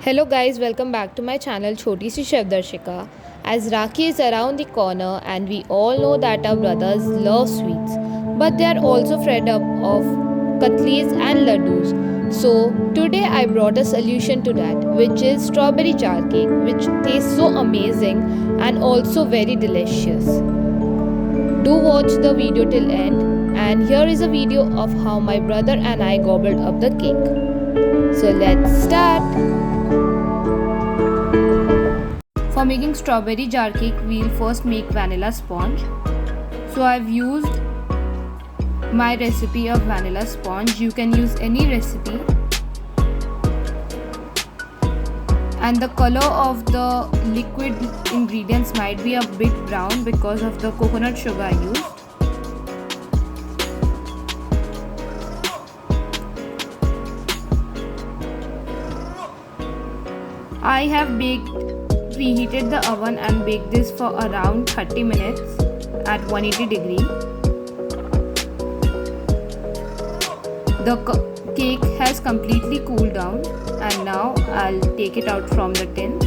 Hello guys, welcome back to my channel Choti Si Chef Darshika. As Rakhi is around the corner and we all know that our brothers love sweets, but they are also fed up of katlis and laddus. So today I brought a solution to that, which is strawberry jar cake, which tastes so amazing and also very delicious. Do watch the video till end, and here is a video of how my brother and I gobbled up the cake. So let's start. For making strawberry jar cake, we'll first make vanilla sponge. So I've used my recipe of vanilla sponge. You can use any recipe. And the color of the liquid ingredients might be a bit brown because of the coconut sugar I used. I have preheated the oven and baked this for around 30 minutes at 180 degree. The cake has completely cooled down and now I'll take it out from the tin.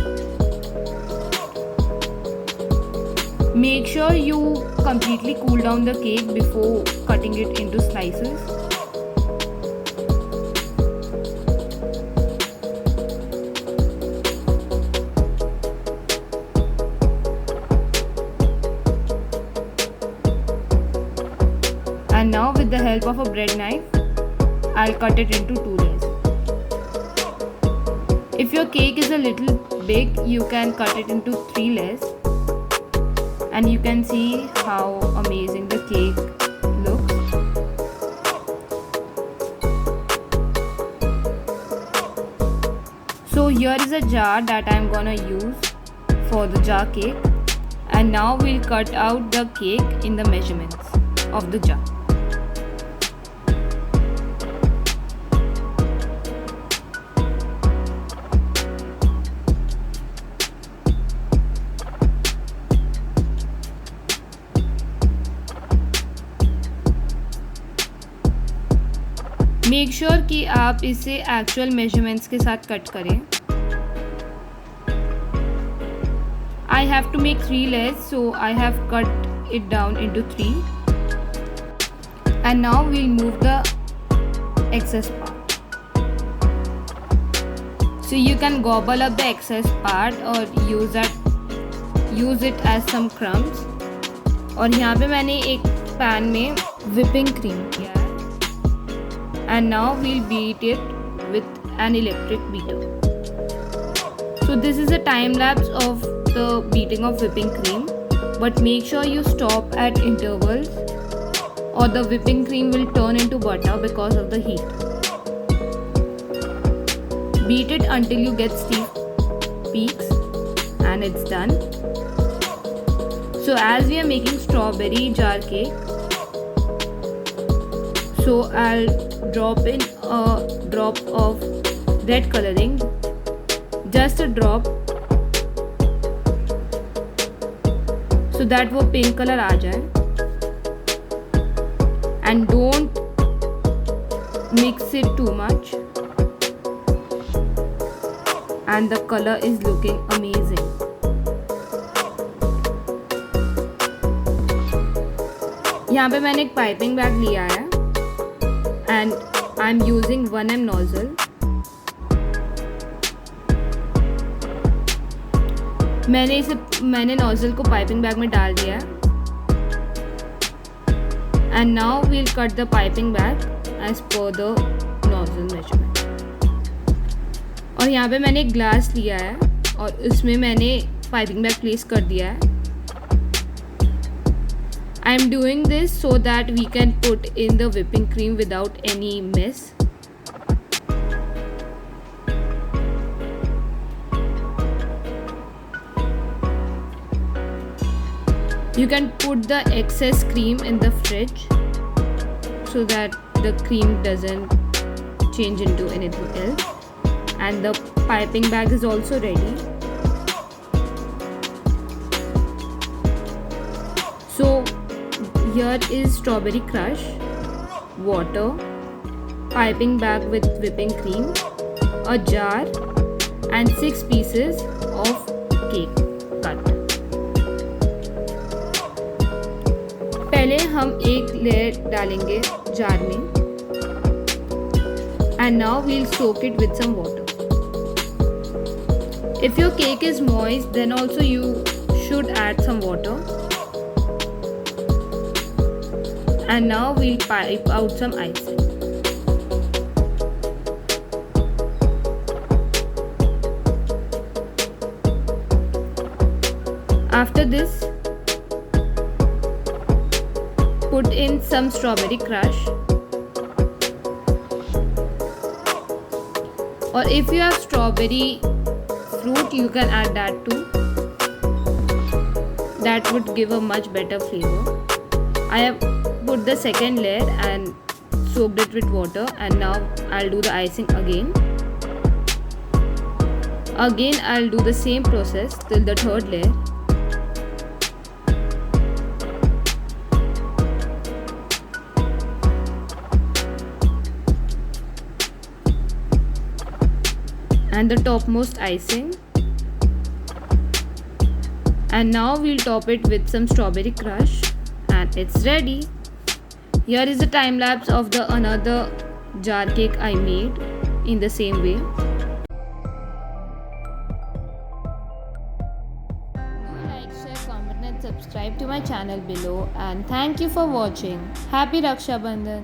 Make sure you completely cool down the cake before cutting it into slices. And now with the help of a bread knife, I'll cut it into 2 layers. If your cake is a little big, you can cut it into 3 layers. And you can see how amazing the cake looks. So here is a jar that I'm gonna use for the jar cake. And now we'll cut out the cake in the measurements of the jar. Make sure कि आप इसे actual measurements के साथ cut करें. I have to make 3 layers, so I have cut it down into 3. And now we'll move the excess part. So you can gobble up the excess part or use it as some crumbs. और यहाँ पे मैंने एक pan में whipping cream किया है. And now we'll beat it with an electric beater. So this is a time lapse of the beating of whipping cream, but make sure you stop at intervals or the whipping cream will turn into butter because of the heat. Beat it until you get stiff peaks and it's done. So as we are making strawberry jar cake, so I'll drop in a drop of red coloring, just a drop, so that वो pink color आ जाए. And don't mix it too much. And the color is looking amazing. यहाँ पे मैंने एक piping bag लिया है and I'm using 1M nozzle. मैंने nozzle को piping bag में डाल दिया है. And now we'll cut the piping bag as per the nozzle measurement. और यहाँ पे मैंने एक ग्लास लिया है और उसमें मैंने piping bag place कर दिया है. I am doing this so that we can put in the whipping cream without any mess. You can put the excess cream in the fridge so that the cream doesn't change into anything else. And the piping bag is also ready. So here is strawberry crush, water, piping bag with whipping cream, a jar and 6 pieces of cake cut. पहले हम एक layer डालेंगे jar में and now we'll soak it with some water. If your cake is moist, then also you should add some water. And now we'll pipe out some icing. After this, put in some strawberry crush, or if you have strawberry fruit, you can add that too. That would give a much better flavor. I have put the second layer and soaked it with water, and now I'll do the icing again. Again I'll do the same process till the third layer. And the topmost icing, and now we'll top it with some strawberry crush, and it's ready. Here is the time lapse of the another jar cake I made in the same way. Do like, share, comment and subscribe to my channel below, and thank you for watching. Happy Raksha Bandhan.